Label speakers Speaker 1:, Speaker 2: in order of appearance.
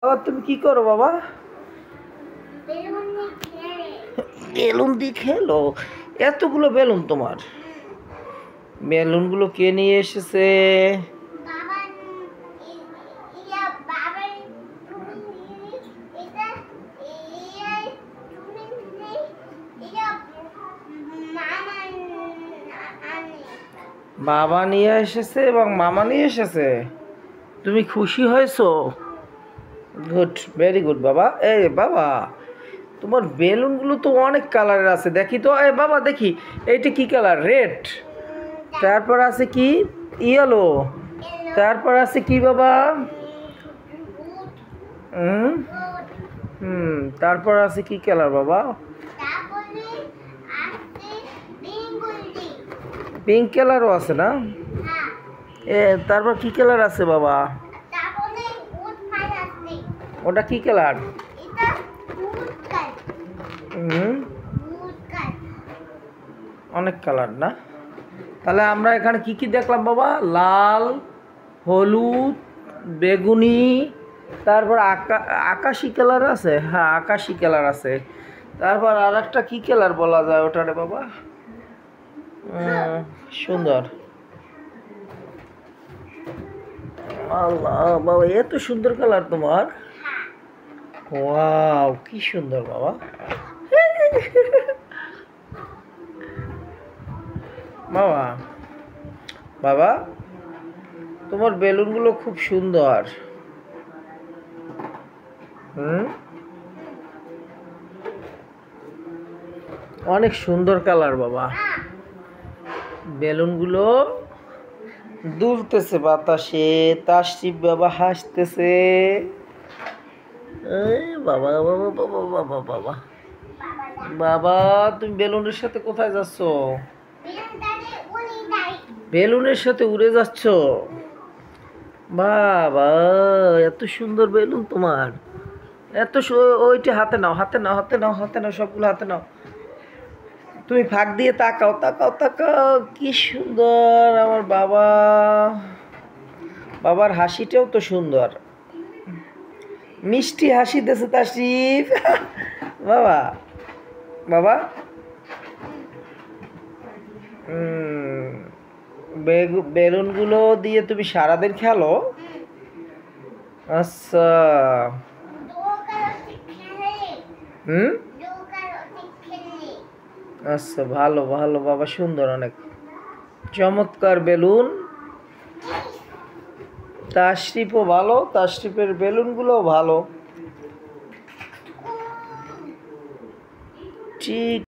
Speaker 1: বাবা তুমি কি করো বাবা? বেলুন দিয়ে খেলো? এতগুলো বেলুন তোমার? বেলুনগুলো কে নিয়ে এসেছে? বাবা নিয়ে এসেছে এবং মামা নিয়ে এসেছে। তুমি খুশি হয়েছো? গুড, ভেরি গুড বাবা। এই বাবা, তোমার বেলুনগুলো তো অনেক কালারের আছে, দেখি তো। এই বাবা দেখি, এইটা কি কালার? রেড। তারপর আছে কি? ইয়েলো। তারপর আছে কি বাবা? হুম হুম তারপর আছে কি কালার বাবা? পিঙ্ক কালারও আছে না? তারপর কি কালার আছে বাবা? ওটা কি কালার? অনেক কালার না? তাহলে আমরা এখানে কি কি দেখলাম বাবা? লাল, হলুদ, বেগুনি, তারপর আকাশি কালার আছে। হ্যাঁ, আকাশি কালার আছে। তারপর আর একটা কি কালার বলা যায় ওটারে বাবা? সুন্দর। আল্লাহ বাবা, এত সুন্দর কালার তোমার! ওয়াও, কি সুন্দর বাবা! বাবা বাবা, তোমার বেলুনগুলো খুব সুন্দর। অনেক সুন্দর কালার বাবা। বেলুনগুলো দুলতেছে বাতাসে, তাসরিফ বাবা হাসতেছে। বাবা বাবা বাবা বাবা বাবা বাবা, তুমি বেলুনের সাথে কোথায় যাচ্ছ? বেলুনের সাথে উড়ে যাচ্ছ? বাবা, এত সুন্দর বেলুন তোমার! ওইটা হাতে নাও, হাতে নাও, হাতে নাও, হাতে নাও, সবগুলো হাতে নাও। তুমি ফাঁক দিয়ে তাকাও, তাকাও, তাকাও, কি সুন্দর আমার বাবা! বাবার হাসিটাও তো সুন্দর, মিষ্টি হাসি দিয়েছে তাসরিফ। বাবা বাবা, বেলুনগুলো দিয়ে তুমি সারাদিন খেলো? আচ্ছা। আচ্ছা, ভালো ভালো বাবা, সুন্দর, অনেক চমৎকার বেলুন। তাশরিফও ভালো, তাশরিফের বেলুনগুলোও ভালো। ঠিক।